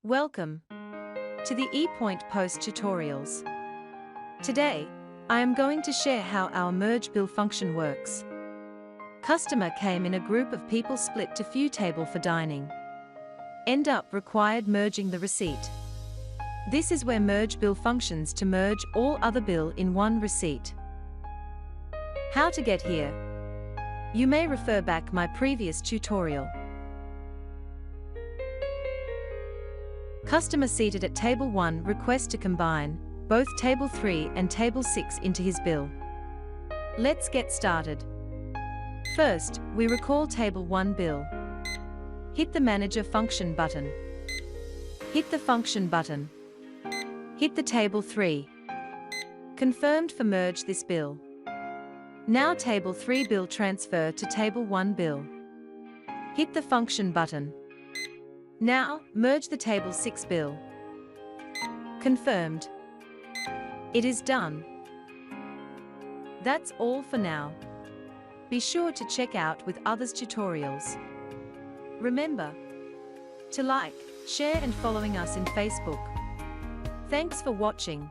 Welcome to the Epoint post tutorials. Today, I am going to share how our merge bill function works. Customer came in a group of people split to few table for dining. End up required merging the receipt. This is where merge bill functions to merge all other bill in one receipt. How to get here? You may refer back my previous tutorial. Customer seated at table 1 requests to combine both table 3 and table 6 into his bill. Let's get started. First, we recall table 1 bill. Hit the manager function button. Hit the function button. Hit the table 3. Confirmed for merge this bill. Now table 3 bill transfer to table 1 bill. Hit the function button. Now, merge the table 6 bill. Confirmed. It is done. That's all for now. Be sure to check out with others tutorials. Remember to like, share and following us in Facebook. Thanks for watching.